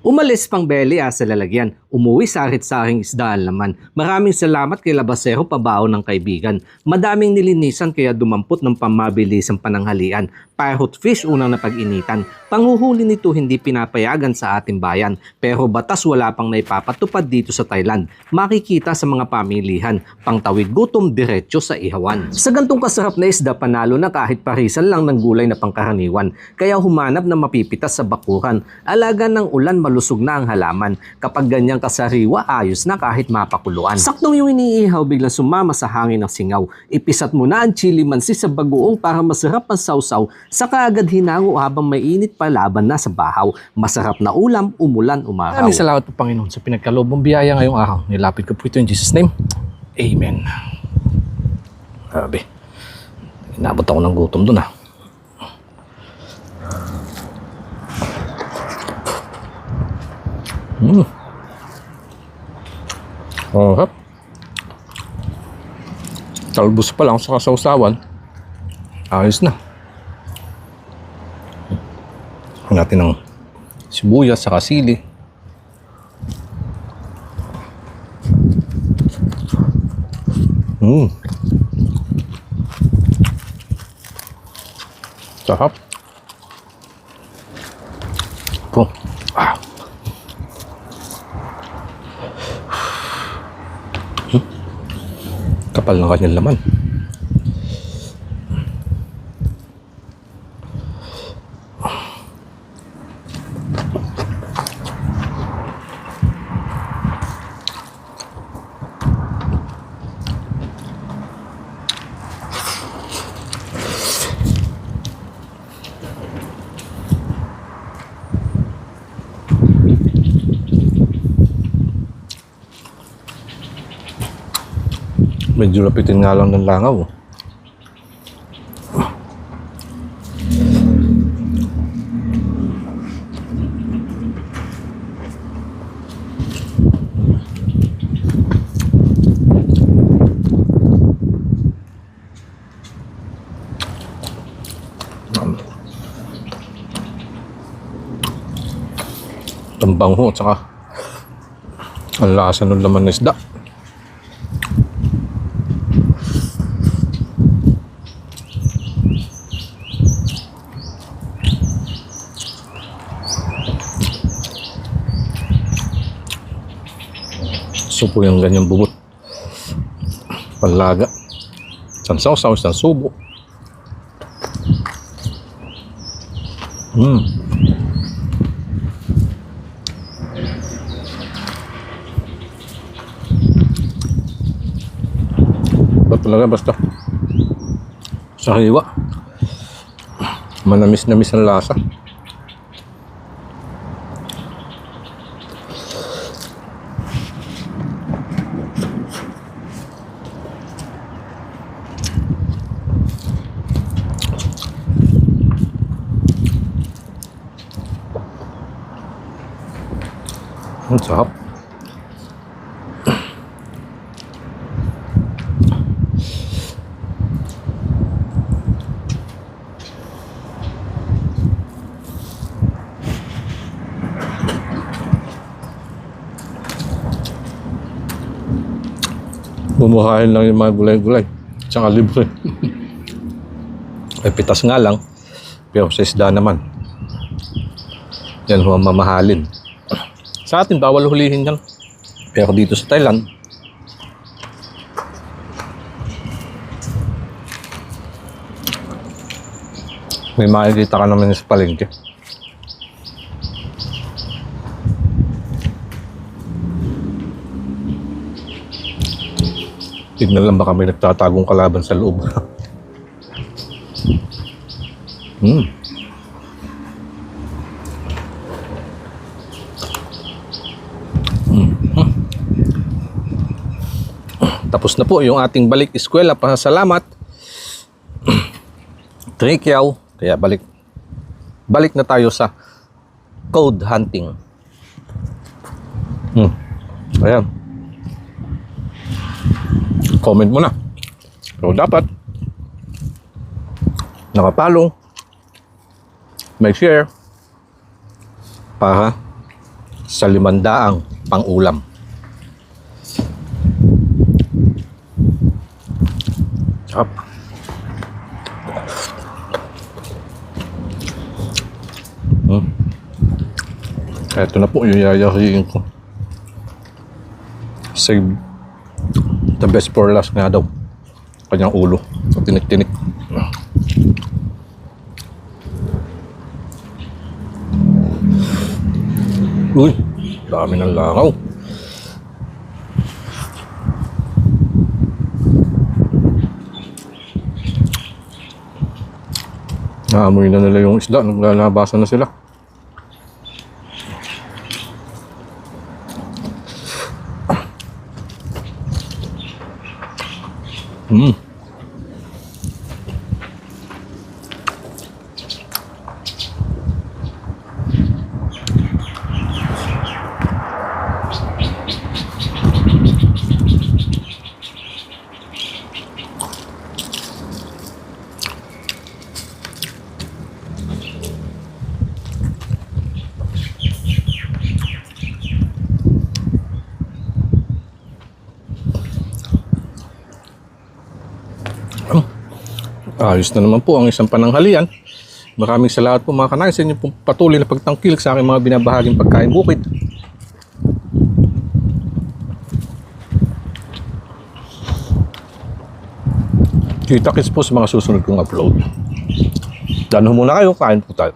Umalis pang Belia sa lalagyan, umuwi sa arit-saring isda ang laman. Maraming salamat kay Labasero pabao ng kaibigan. Madaming nilinisan kaya dumampot ng pamabilisang pananghalian. Parrot fish unang napag-initan. Panghuhuli nito hindi pinapayagan sa ating bayan. Pero batas wala pang naipapatupad dito sa Thailand. Makikita sa mga pamilihan. Pangtawid gutom diretso sa ihawan. Sa gantong kasarap na isda panalo na kahit parisan lang ng gulay na pangkaraniwan. Kaya humanap na mapipitas sa bakuran. Alaga ng ulan malusog na ang halaman. Kapag ganyang kasariwa, ayos na kahit mapakuluan. Saktong yung iniihaw biglang sumama sa hangin ng singaw. Ipisat mo na ang chili mansi sa bagoong para masarap ang sausaw. Saka agad hinango habang mainit pa laban na sa bahaw. Masarap na ulam, umulan, umaraw. Maraming salamat po Panginoon sa pinagkaloob mong biyaya ngayong araw. Nilapit ko po ito in Jesus' name. Amen. Grabe. Inabot ako ng gutom dun Oh, talbos pa lang sa kasawsawan. Ayos na. Natin ng sibuyas sa sili. Sarap. Po. Kapal ng kanyang laman. Medyo lapitin nga lang ng langaw. Ang bango at saka ang lasa ng laman ng isda. Gusto po yung ganyang bubot. Panlaga. Isang sausaw, isang subo. Ba't talaga basta sa hiwa. Manamis-namis ang lasa. Ang sarap. Bumuhayin lang yung mga gulay-gulay. Tsaka libre. Ay pitas nga lang. Pero sa isda naman. Yan ho ang mamahalin. Sa atin, bawal hulihin yan. Pero dito sa Thailand, may makikita ka naman sa palengke. Tignan lang baka may nagtatagong kalaban sa loob. Tapos na po yung ating balik eskwela. Pasalamat. Trikyaw. Kaya balik na tayo sa code hunting. Ayan. Comment mo na. So dapat nakapalo, mag-share para sa 500 pang-ulam. Sarap. Ito na po yung yayahiin ko. Save the best for last nga daw. Kanyang ulo. Tinik-tinik. Uy, dami ng langaw. Naamoy na nila yung isda. Naglalabasan na sila. Ayos na naman po ang isang pananghalian. Maraming salamat po mga kanay sa inyo pong patuloy na pagtangkilik sa aking mga binabahaging pagkain bukid. Kita-kits po sa mga susunod kong upload. Dano muna kayo, kain po tayo.